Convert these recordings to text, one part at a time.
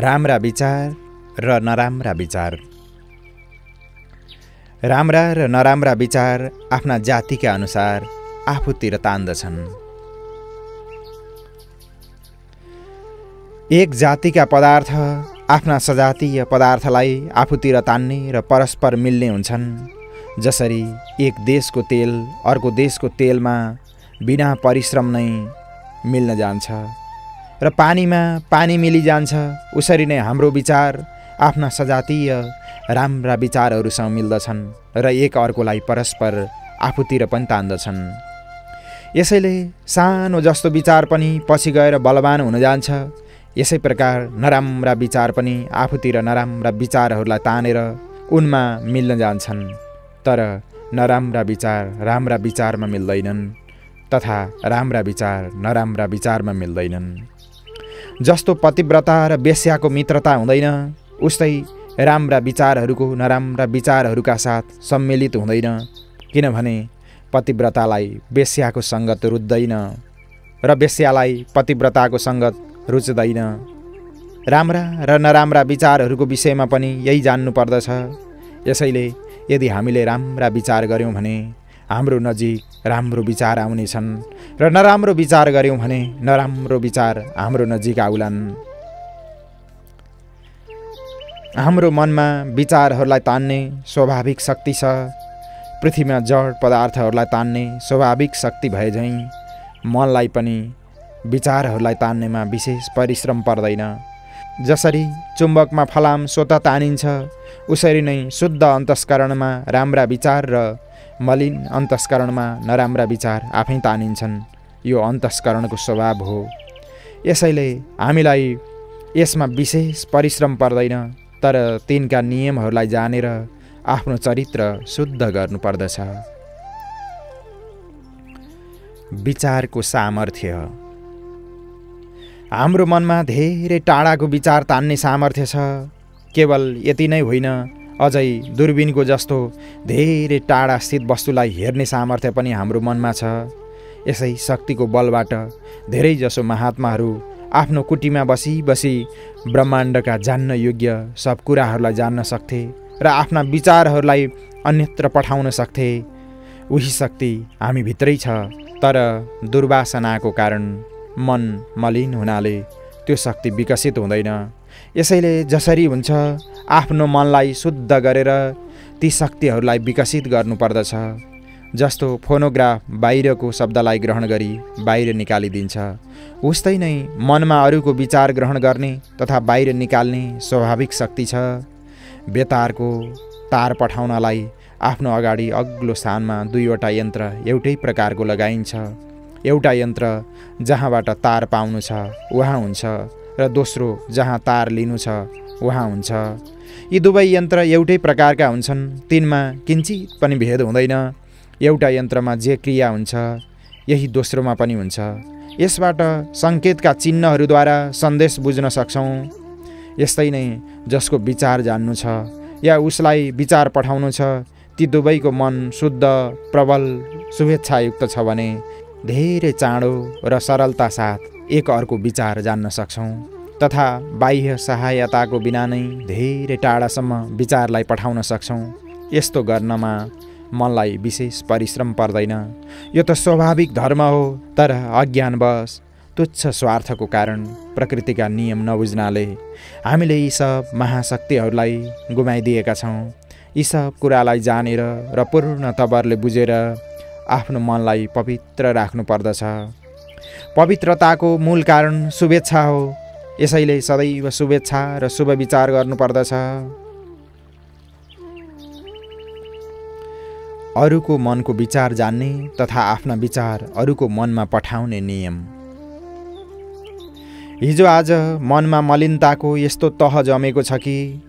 राम्रा विचार र नराम्रा विचार। राम्रा र नराम्रा विचार आफ्ना जातिका अनुसार आफूतिर तान्दछन्। एक जातिका पदार्थ आफ्ना सजातीय पदार्थलाई आफूतिर तान्ने र परस्पर मिल्ने हुन्छन्। जसरी एक देशको तेल अर्को देशको तेलमा बिना परिश्रम नै मिल्न जान्छ र पानीमा पानी मिलिजान्छ, उसरी नै हाम्रो विचार आफ्ना सजातीय राम्रा विचारहरूसँग मिल्दछन् र एक अर्कोलाई परस्पर आफूतिर पनि तान्दछन्। यसैले सानो जस्तो विचार पनि पछि गएर बलवान हुन जान्छ। यसै प्रकार नराम्रा विचार पनि आफूतिर नराम्रा विचारहरूलाई तानेर उनमा मिल्न जान्छन्। तर नराम्रा विचार राम्रा विचारमा मिल्दैनन् तथा राम्रा विचार नराम्रा विचारमा मिल्दैनन्। जस्तो पतिव्रता र वेश्याको मित्रता हुँदैन, उस्तै राम्रा विचारहरूको नराम्रा विचारहरूका साथ सम्मिलित हुँदैन। किनभने पतिव्रतालाई वेश्याको सङ्गत रुच्दैन र वेश्यालाई पतिव्रताको सङ्गत रुच्दैन। राम्रा र नराम्रा विचारहरूको विषयमा पनि यही जान्नु पर्दछ। यसैले यदि हामीले राम्रा विचार गर्यौँ भने हाम्रो नजिक राम्रो विचार आउनेछन् र नराम्रो विचार गर्यौँ भने नराम्रो विचार हाम्रो नजिक आउलान्। हाम्रो मनमा विचारहरूलाई तान्ने स्वाभाविक शक्ति छ। पृथ्वीमा जड पदार्थहरूलाई तान्ने स्वाभाविक शक्ति भएझैँ मनलाई पनि विचारहरूलाई तान्नेमा विशेष परिश्रम पर्दैन। जसरी चुम्बकमा फलाम स्वतः तानिन्छ, उसरी नै शुद्ध अन्तस्करणमा राम्रा विचार र मलिन अन्तस्करणमा नराम्रा विचार आफै तानिन्छन्। यो अन्तस्करणको स्वभाव हो। यसैले हामीलाई यसमा विशेष परिश्रम पर्दैन, तर तिनका नियमहरूलाई जानेर आफ्नो चरित्र शुद्ध गर्नुपर्दछ। विचारको सामर्थ्य। हाम्रो मनमा धेरै टाढाको विचार तान्ने सामर्थ्य छ। केवल यति नै होइन, अझै दूरबीनको जस्तो धेरै टाढा स्थित वस्तुलाई हेर्ने सामर्थ्य पनि हाम्रो मनमा छ। यसै शक्तिको बलबाट धेरैजसो महात्माहरू आफ्नो कुटीमा बसी बसी ब्रह्माण्डका जान्न योग्य सब कुराहरूलाई जान्न सक्थे र आफ्ना विचारहरूलाई अन्यत्र पठाउन सक्थे। उही शक्ति हामीभित्रै छ, तर दुर्वासनाको कारण मन मलिन हुनाले त्यो शक्ति विकसित हुँदैन। यसैले जसरी हुन्छ आफ्नो मनलाई शुद्ध गरेर ती शक्तिहरूलाई विकसित गर्नुपर्दछ। जस्तो फोनोग्राफ बाहिरको शब्दलाई ग्रहण गरी बाहिर निकालिदिन्छ, उस्तै नै मनमा अरूको विचार ग्रहण गर्ने तथा बाहिर निकाल्ने स्वाभाविक शक्ति छ। बेतारको तार पठाउनलाई आफ्नो अगाडि अग्लो स्थानमा दुईवटा यन्त्र एउटै प्रकारको लगाइन्छ। एउटा यन्त्र जहाँबाट तार पाउनु छ वहाँ हुन्छ र दोस्रो जहाँ तार लिनु छ वहाँ हुन्छ। यी दुवै यन्त्र एउटै प्रकारका हुन्छन्, तिनमा किञ्चित पनि भेद हुँदैन। एउटा यन्त्रमा जे क्रिया हुन्छ यही दोस्रोमा पनि हुन्छ। यसबाट सङ्केतका चिन्हहरूद्वारा सन्देश बुझ्न सक्छौँ। यस्तै नै जसको विचार जान्नु छ या उसलाई विचार पठाउनु छ, ती दुवैको मन शुद्ध प्रबल शुभेच्छायुक्त छ भने धेरै चाँडो र सरलता साथ एक अर्को विचार जान्न सक्छौँ तथा बाह्य सहायताको बिना नै धेरै टाढासम्म विचारलाई पठाउन सक्छौँ। यस्तो गर्नमा मनलाई विशेष परिश्रम पर्दैन। यो त स्वाभाविक धर्म हो, तर अज्ञानवश तुच्छ स्वार्थको कारण प्रकृतिका नियम नबुझ्नाले हामीले यी सब महाशक्तिहरूलाई गुमाइदिएका छौँ। यी सब कुरालाई जानेर र पूर्ण तवरले बुझेर आफ्नो मनलाई पवित्र राख्नु पर्दछ। पवित्रताको मूल कारण शुभेच्छा हो। यसैले सदैव शुभेच्छा र शुभ विचार गर्नुपर्दछ। अरूको मनको विचार जान्ने तथा आफ्ना विचार अरूको मनमा पठाउने नियम। हिजो आज मनमा मलिनताको यस्तो तह जमेको छ कि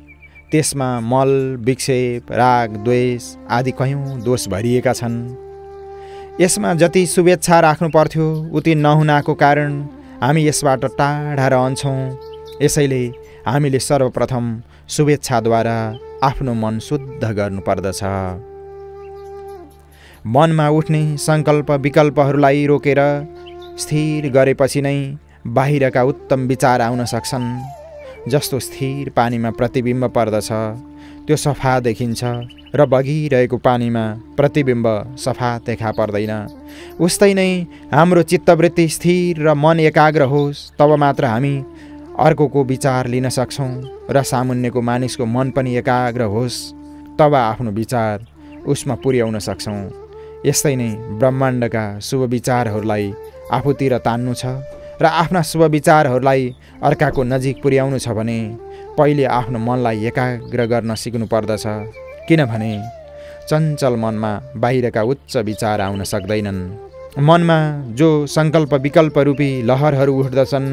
त्यसमा मल, विक्षेप, राग, द्वेष आदि कयौँ दोष भरिएका छन्। यसमा जति शुभेच्छा राख्नु पर्थ्यो उति नहुनाको कारण हामी यसबाट टाढा रहन्छौँ। यसैले हामीले सर्वप्रथम शुभेच्छाद्वारा आफ्नो मन शुद्ध गर्नुपर्दछ। मनमा उठ्ने सङ्कल्प विकल्पहरूलाई रोकेर स्थिर गरेपछि नै बाहिरका उत्तम विचार आउन सक्छन्। जस्तो स्थिर पानीमा प्रतिबिम्ब पर्दछ त्यो सफा देखिन्छ र बगिरहेको पानीमा प्रतिबिम्ब सफा देखा पर्दैन। उस्तै नै हाम्रो चित्तवृत्ति स्थिर र मन एकाग्र होस् तब मात्र हामी अर्कोको विचार लिन सक्छौँ र सामुन्नेको मानिसको मन पनि एकाग्र होस् तब आफ्नो विचार उसमा पुर्याउन सक्छौँ। यस्तै नै ब्रह्माण्डका शुभ विचारहरूलाई आफूतिर तान्नु छ र आफ्ना शुभ विचारहरूलाई अर्काको नजिक पुर्याउनु छ भने पहिले आफ्नो मनलाई एकाग्र गर्न सिक्नु पर्दछ। किनभने चञ्चल मनमा बाहिरका उच्च विचार आउन सक्दैनन्। मनमा जो सङ्कल्प विकल्प रूपी लहरहरू उठ्दछन्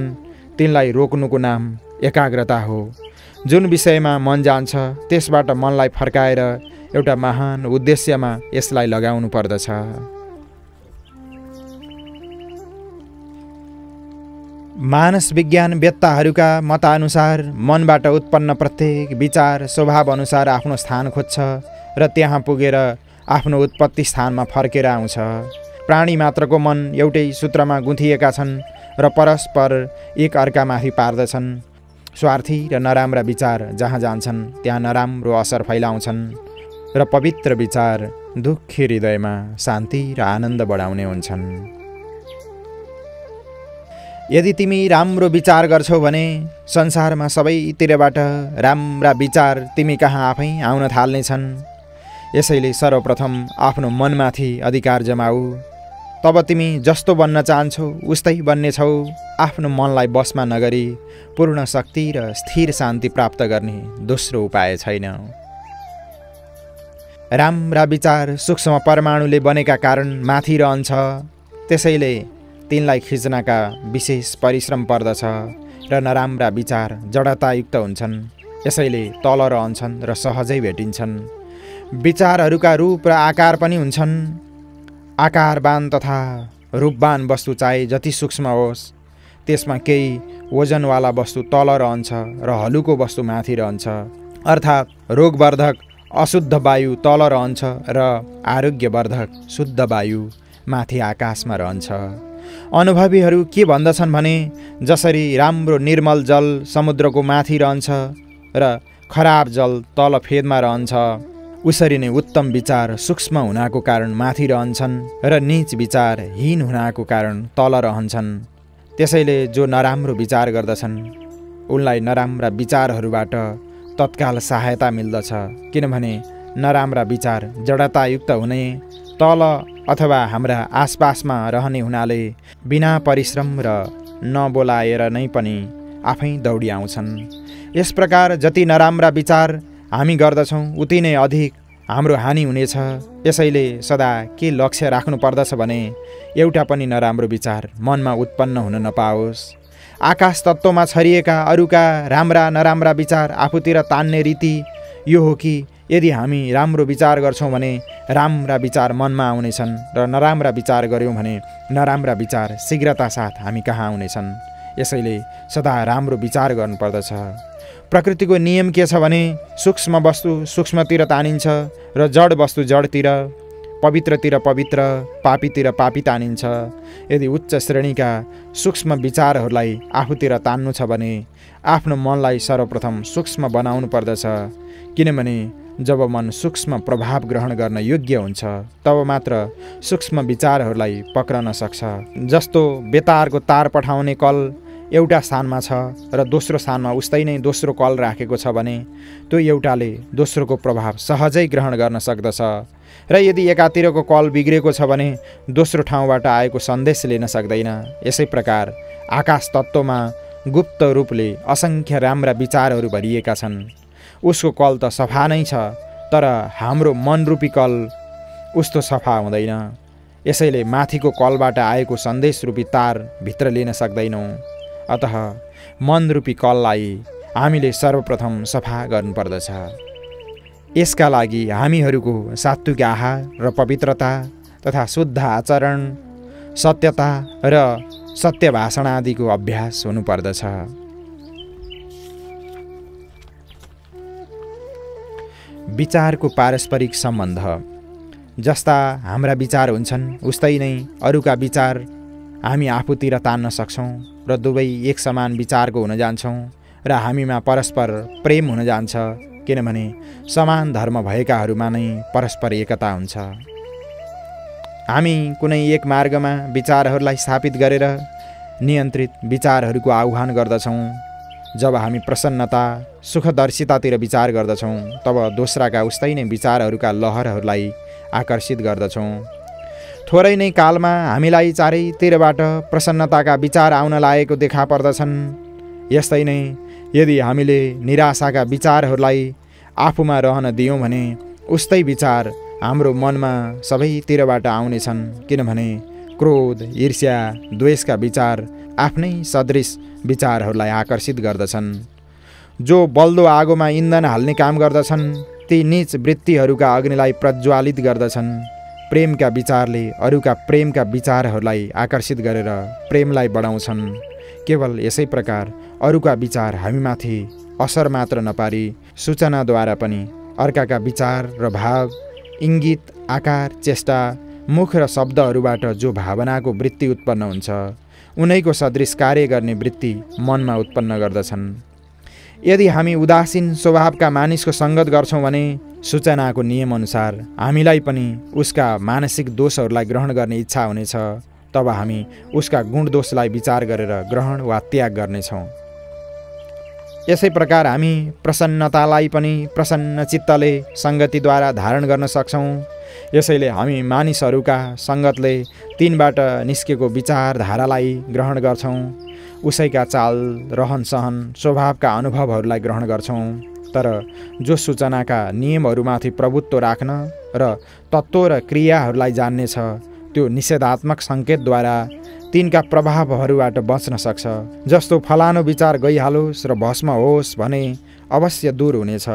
तिनलाई रोक्नुको नाम एकाग्रता हो। जुन विषयमा मन जान्छ त्यसबाट मनलाई फर्काएर एउटा महान उद्देश्यमा यसलाई लगाउनु पर्दछ। मानस विज्ञान वेत्ताहरूका मतानुसार मनबाट उत्पन्न प्रत्येक विचार स्वभाव अनुसार आफ्नो स्थान खोज्छ र त्यहाँ पुगेर आफ्नो उत्पत्ति स्थानमा फर्केर आउँछ। प्राणी मात्रको मन एउटै सूत्रमा गुन्थिएका छन् र परस्पर एक अर्कामाथि पार्दछन्। स्वार्थी र नराम्रा विचार जहाँ जान्छन् त्यहाँ नराम्रो असर फैलाउँछन् र पवित्र विचार दुःखी हृदयमा शान्ति र आनन्द बढाउने हुन्छन्। यदि तिमी राम्रो विचार गर्छौ भने संसारमा सबैतिरबाट राम्रा विचार तिमी कहाँ आफै आउन थाल्नेछन्। यसैले सर्वप्रथम आफ्नो मनमाथि अधिकार जमाऊ। तब तिमी जस्तो बन्न चाहन्छौ उस्तै बन्नेछौ। आफ्नो मनलाई बसमा नगरी पूर्ण शक्ति र स्थिर शान्ति प्राप्त गर्ने दोस्रो उपाय छैन। राम्रा विचार सूक्ष्म परमाणुले बनेका कारण माथि रहन्छ। त्यसैले तिनलाई खिच्नका विशेष परिश्रम पर्दछ र नराम्रा विचार जडतायुक्त हुन्छन्। यसैले तल रहन्छन् र सहजै भेटिन्छन्। विचारहरूका रूप र आकार पनि हुन्छन्। आकारवान तथा रूपवान वस्तु चाहे जति सूक्ष्म होस् त्यसमा केही वजनवाला वस्तु तल रहन्छ र हलुको वस्तु माथि रहन्छ। अर्थात् रोगवर्धक अशुद्ध वायु तल रहन्छ र आरोग्यवर्धक शुद्ध वायु माथि आकाशमा रहन्छ। अनुभवीहरू के भन्दछन् भने जसरी राम्रो निर्मल जल समुद्रको माथि रहन्छ र खराब जल तल फेदमा रहन्छ उसरी नै उत्तम विचार सूक्ष्म हुनाको कारण माथि रहन्छन् र नीच विचार हीन हुनाको कारण तल रहन्छन्। त्यसैले जो नराम्रो विचार गर्दछन् उनलाई नराम्रा विचारहरूबाट तत्काल सहायता मिल्दछ। किनभने नराम्रा विचार जडतायुक्त हुने तल अथवा हाम्रा आसपासमा रहने हुनाले बिना परिश्रम र नबोलाएर नै पनि आफै दौडी आउँछन्। यस प्रकार जति नराम्रा विचार हामी गर्दछौँ उति नै अधिक हाम्रो हानि हुनेछ। यसैले सदा के लक्ष्य राख्नु पर्दछ भने एउटा पनि नराम्रो विचार मनमा उत्पन्न हुन नपाओस्। आकाश तत्त्वमा छरिएका अरूका राम्रा नराम्रा विचार आफूतिर तान्ने रीति यो हो कि यदि हामी राम्रो विचार गर्छौँ भने राम्रा विचार मनमा आउनेछन् र नराम्रा विचार गऱ्यौँ भने नराम्रा विचार शीघ्रता साथ हामी कहाँ आउनेछन्। यसैले सदा राम्रो विचार गर्नुपर्दछ। प्रकृतिको नियम के छ भने सूक्ष्म वस्तु सूक्ष्मतिर तानिन्छ र जड वस्तु जडतिर, पवित्रतिर पवित्र, पापीतिर पापी तानिन्छ। यदि उच्च श्रेणीका सूक्ष्म विचारहरूलाई आफूतिर तान्नु छ भने आफ्नो मनलाई सर्वप्रथम सूक्ष्म बनाउनु पर्दछ। किनभने जब मन सूक्ष्म प्रभाव ग्रहण गर्न योग्य हुन्छ तब मात्र सूक्ष्म विचारहरूलाई पक्रन सक्छ। जस्तो बेतारको तार पठाउने कल एउटा स्थानमा छ र दोस्रो स्थानमा उस्तै नै दोस्रो कल राखेको छ भने त्यो एउटाले दोस्रोको प्रभाव सहजै ग्रहण गर्न सक्दछ र यदि एकातिरको कल बिग्रेको छ भने दोस्रो ठाउँबाट आएको सन्देश लिन सक्दैन। यसै प्रकार आकाश तत्त्वमा गुप्त रूपले असङ्ख्य राम्रा विचारहरू भरिएका छन्। उसको कल त सफा नै छ तर हाम्रो मनरूपी कल उस्तो सफा हुँदैन। यसैले माथिको कलबाट आएको सन्देश रूपी तार भित्र लिन सक्दैनौँ। अतः मनरूपी कललाई हामीले सर्वप्रथम सफा गर्नुपर्दछ। यसका लागि हामीहरूको सात्विक आहार र पवित्रता तथा शुद्ध आचरण, सत्यता र सत्य भाषण आदिको अभ्यास हुनुपर्दछ। विचारको पारस्परिक सम्बन्ध। जस्ता हाम्रा विचार हुन्छन् उस्तै नै अरूका विचार हामी आफूतिर तान्न सक्छौँ र दुवै एक समान विचारको हुन जान्छौँ र हामीमा परस्पर प्रेम हुन जान्छ, किनभने समान धर्म भएकाहरूमा नै परस्पर एकता हुन्छ। हामी कुनै एक मार्गमा विचारहरूलाई स्थापित गरेर नियन्त्रित विचारहरूको आह्वान गर्दछौँ। जब हामी प्रसन्नता सुखदर्शितातिर विचार गर्दछौँ तब दोस्राका उस्तै नै विचारहरूका लहरहरूलाई आकर्षित गर्दछौँ। थोरै नै कालमा हामीलाई चारैतिरबाट प्रसन्नताका विचार आउन लागेको देखा पर्दछन्। यस्तै नै यदि हामीले निराशाका विचारहरूलाई आफूमा रहन दियौँ भने उस्तै विचार हाम्रो मनमा सबैतिरबाट आउनेछन्, किनभने क्रोध, ईर्ष्या, द्वेषका विचार आफ्नै सदृश विचारहरूलाई आकर्षित गर्दछन्। जो बल्दो आगोमा इन्धन हाल्ने काम गर्दछन् ती नीच वृत्तिहरूका अग्निलाई प्रज्वालित गर्दछन्। प्रेमका विचारले अरूका प्रेमका विचारहरूलाई आकर्षित गरेर प्रेमलाई बढाउँछन्। केवल यसै प्रकार अरूका विचार हामीमाथि असर मात्र नपारी सूचनाद्वारा पनि अर्काका विचार र भाव, इङ्गित, आकार, चेष्टा, मुख र शब्दहरूबाट जो भावनाको वृत्ति उत्पन्न हुन्छ उनैको सदृश कार्य गर्ने वृत्ति मनमा उत्पन्न गर्दछन्। यदि हामी उदासीन स्वभावका मानिसको सङ्गत गर्छौँ भने सूचनाको नियमअनुसार हामीलाई पनि उसका मानसिक दोषहरूलाई ग्रहण गर्ने इच्छा हुनेछ। तब हामी उसका गुण दोषलाई विचार गरेर ग्रहण वा त्याग गर्नेछौँ। यसै प्रकार हामी प्रसन्नतालाई पनि प्रसन्न चित्तले सङ्गतिद्वारा धारण गर्न सक्छौँ। यसैले हामी मानिसहरूका सङ्गतले तिनबाट निस्केको विचारधारालाई ग्रहण गर्छौँ। उसैका चाल, रहन सहन, स्वभावका अनुभवहरूलाई ग्रहण गर्छौँ। तर जो सूचनाका नियमहरूमाथि प्रभुत्व राख्न र तत्त्व र क्रियाहरूलाई जान्नेछ त्यो निषेधात्मक सङ्केतद्वारा तिनका प्रभावहरूबाट बच्न सक्छ। जस्तो फलानु विचार गइहालोस् र भस्म होस् भने अवश्य दूर हुनेछ।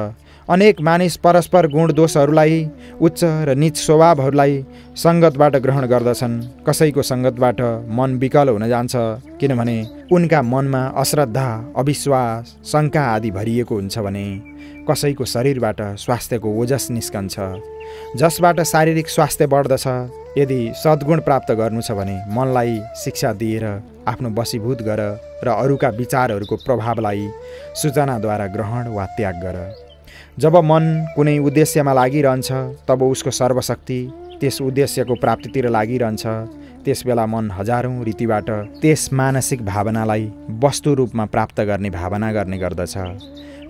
अनेक मानिस परस्पर गुण दोषहरूलाई, उच्च र नीच स्वभावहरूलाई सङ्गतबाट ग्रहण गर्दछन्। कसैको सङ्गतबाट मन विकल हुन जान्छ, किनभने उनका मनमा अश्रद्धा, अविश्वास, शङ्का आदि भरिएको हुन्छ भने कसैको शरीरबाट स्वास्थ्यको ओजस निस्कन्छ, जसबाट शारीरिक स्वास्थ्य बढ्दछ। यदि सद्गुण प्राप्त गर्नु छ भने मनलाई शिक्षा दिएर आफ्नो वशीभूत गर र अरूका विचारहरूको प्रभावलाई सूचनाद्वारा ग्रहण वा त्याग गर। जब मन कुनै उद्देश्यमा लागिरहन्छ तब उसको सर्वशक्ति त्यस उद्देश्यको प्राप्तितिर लागिरहन्छ। त्यसबेला मन हजारौँ रीतिबाट त्यस मानसिक भावनालाई वस्तु रूपमा प्राप्त गर्ने भावना गर्ने गर्दछ।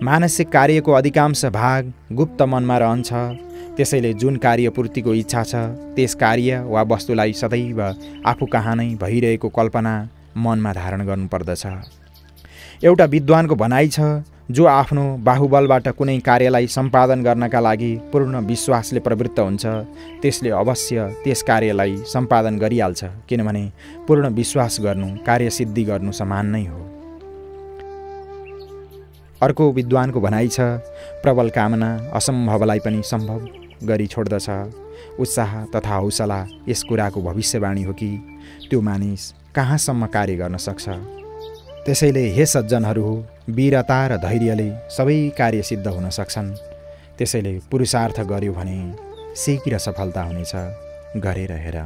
मानसिक कार्यको अधिकांश भाग गुप्त मनमा रहन्छ। त्यसैले जुन कार्यपूर्तिको इच्छा छ त्यस कार्य वा वस्तुलाई सदैव आफू कहाँ नै भइरहेको कल्पना मनमा धारण गर्नुपर्दछ। एउटा विद्वानको भनाइ छ, जो आफ्नो बाहुबलबाट कुनै कार्यलाई सम्पादन गर्नका लागि पूर्ण विश्वासले प्रवृत्त हुन्छ त्यसले अवश्य त्यस कार्यलाई सम्पादन गरिहाल्छ, किनभने पूर्ण विश्वास गर्नु कार्यसिद्धि गर्नु समान नै हो। अर्को विद्वानको भनाइ छ, प्रबल कामना असम्भवलाई पनि सम्भव गरी छोड्दछ। उत्साह तथा हौसला यस कुराको भविष्यवाणी हो कि त्यो मानिस कहाँसम्म कार्य गर्न सक्छ। त्यसैले हे सज्जनहरू, वीरता र धैर्यले सबै कार्य सिद्ध हुन सक्छन्। त्यसैले पुरुषार्थ गर्यो भने शीघ्र सफलता हुनेछ। गरेर हेर।